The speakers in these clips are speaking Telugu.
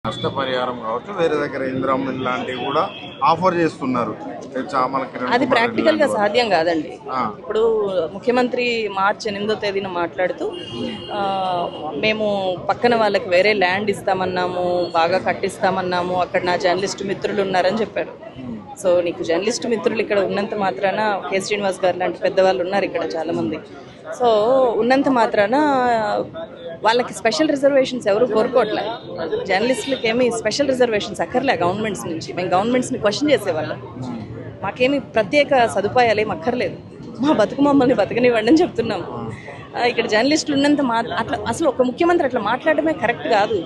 నష్టపరిహారం కావచ్చు, వేరే దగ్గర ఇందిరమ్మ లాంటివి కూడా ఆఫర్ చేస్తున్నారు. చామల కిరణ్ అది కుమార్ ప్రాక్టికల్ గా రెడ్డి సాధ్యం కాదండి. ఆ. ఇప్పుడు ముఖ్యమంత్రి మార్చి 8వ తేదీన మాట్లాడుతూ మేము పక్కన వాళ్ళకి వేరే ల్యాండ్ ఇస్తామన్నాము, బాగా కట్టిస్తామన్నాము, అక్కడ నా జర్నలిస్ట్ మిత్రులు ఉన్నారని చెప్పారు. సో నీకు జర్నలిస్ట్ మిత్రులు ఇక్కడ ఉన్నంత మాత్రాన కె శ్రీనివాస్ గారు లాంటి పెద్దవాళ్ళు ఉన్నారు ఇక్కడ చాలామంది. సో ఉన్నంత మాత్రాన వాళ్ళకి స్పెషల్ రిజర్వేషన్స్ ఎవరు కోరుకోవట్లే. జర్నలిస్టులకి ఏమి స్పెషల్ రిజర్వేషన్స్ అక్కర్లే గవర్నమెంట్స్ నుంచి. మేము గవర్నమెంట్స్ని క్వశ్చన్ చేసేవాళ్ళం. మాకేమి ప్రత్యేక సదుపాయాలు ఏమి అక్కర్లేదు, మా బతుకు మమ్మల్ని బతకనివ్వండి అని చెప్తున్నాము. ఇక్కడ జర్నలిస్టులు ఉన్నంత అట్లా అసలు ఒక ముఖ్యమంత్రి అట్లా మాట్లాడమే కరెక్ట్ కాదు.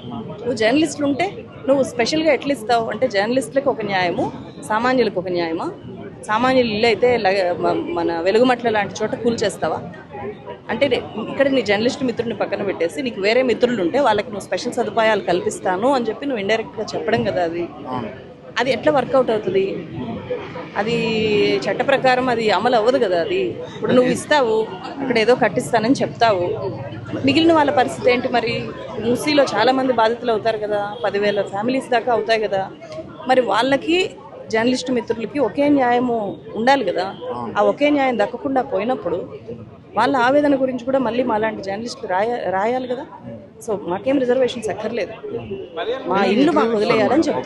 నువ్వు జర్నలిస్టులు ఉంటే నువ్వు స్పెషల్గా ఎట్లా ఇస్తావు అంటే, జర్నలిస్టులకు ఒక న్యాయము, సామాన్యులకు ఒక న్యాయమా? సామాన్యులు ఇల్లు అయితే మన వెలుగుమట్ల లాంటి చోట కూల్చేస్తావా? అంటే ఇక్కడ నీ జర్నలిస్ట్ మిత్రుడిని పక్కన పెట్టేసి నీకు వేరే మిత్రులు ఉంటే వాళ్ళకి నువ్వు స్పెషల్ సదుపాయాలు కల్పిస్తాను అని చెప్పి నువ్వు ఇండైరెక్ట్గా చెప్పడం కదా. అది ఎట్లా వర్కౌట్ అవుతుంది? అది చట్ట ప్రకారం అది అమలు అవ్వదు కదా. అది ఇప్పుడు నువ్వు ఇస్తావు, అక్కడ ఏదో కట్టిస్తానని చెప్తావు, మిగిలిన వాళ్ళ పరిస్థితి ఏంటి మరి? మూసీలో చాలామంది బాధితులు అవుతారు కదా, 10,000 ఫ్యామిలీస్ దాకా అవుతాయి కదా. మరి వాళ్ళకి జర్నలిస్ట్ మిత్రులకి ఒకే న్యాయము ఉండాలి కదా. ఆ ఒకే న్యాయం దక్కకుండా పోయినప్పుడు వాళ్ళ ఆవేదన గురించి కూడా మళ్ళీ మాలాంటి జర్నలిస్టులు రాయాలి కదా. సో మాకేం రిజర్వేషన్స్ అక్కర్లేదు, మా ఇల్లు మాకు వదిలేయాలని చెప్తాను.